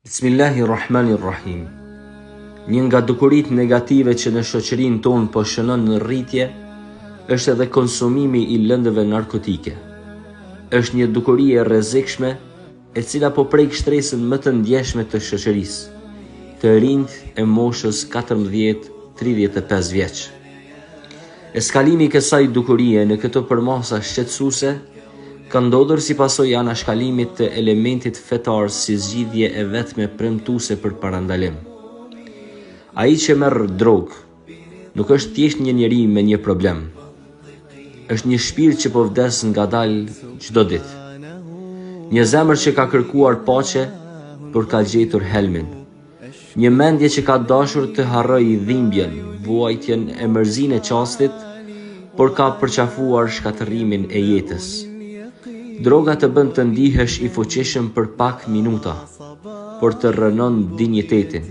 Bismillahirrahmanirrahim. Një nga dukurit negative që në shoqërinë tonë po shënon në rritje është edhe konsumimi i lëndëve narkotike. Është një dukuri e rrezikshme e cila po prek shtresën më të ndjeshme të shoqërisë, të rinjt e moshës 14-35 vjeç. Eskalimi i kësaj dukurie në këto përmasa shqetësuese ka ndodhur si pasojë anashkalimit të elementit fetar si zgjidhje e vetme premtuese për parandalim. Ai që merr drogë nuk është thjesht një njeri me një problem. Është një shpirt që po vdes ngadalë çdo ditë. Një zemër që ka kërkuar paqe, por ka gjetur helmin. Një mendje që ka dashur të harrojë dhimbjen, vuajtjen e mërzinë e çastit, por ka përqafuar shkatërrimin e jetës. Droga të bën të ndihesh i fuqishëm për pak minuta, por të rënon dinjitetin,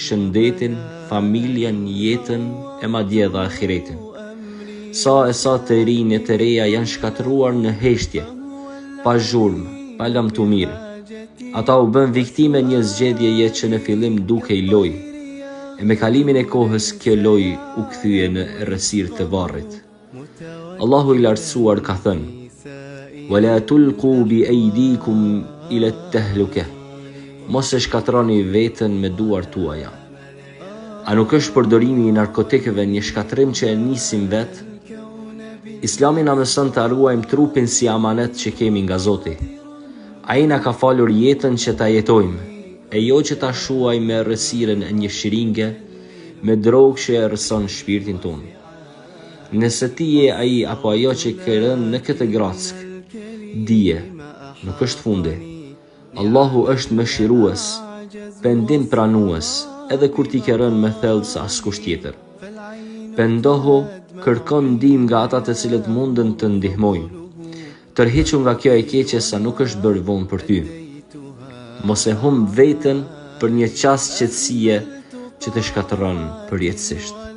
shëndetin, familjen, jetën e madje edhe ahiretin. Sa e sa të rinj e të reja janë shkatëruar në heshtje, pa zhurmë, pa lamtumir. Ata u bën viktime një zgjedhjeje që në fillim dukej lojë, e me kalimin e kohës kjo lojë u kthye në errësirë të varrit. Allahu i lartësuar ka thënë: "Wala tulqu bi aydikum ila at-tahluka." Mos e shkatroni veten me duart tuaja. A nuk është përdorimi i narkotikëve një shkatrim që e nisim vet? Islami na mëson të ruajmë trupin si amanet që kemi nga Zoti. Ai na ka falur jetën që ta jetojmë, e jo që ta shuajmë me errësirën e një shiringe, me drogë që e rrëson shpirtin tonë. Nëse ti je ai apo ajo që ke rënë në këtë grack, dije, nuk është fundi. Allahu është mëshirues, pendim pranues, edhe kur ti ke rënë më thellë se askush tjetër. Pendohu, kërkon ndihmë nga ata të cilët mundën të ndihmojnë. Tërhiqu nga kjo e keqe sa nuk është bërë vonë për ty. Mos e humb veten për një çast qetësie që të shkatërron përjetësisht.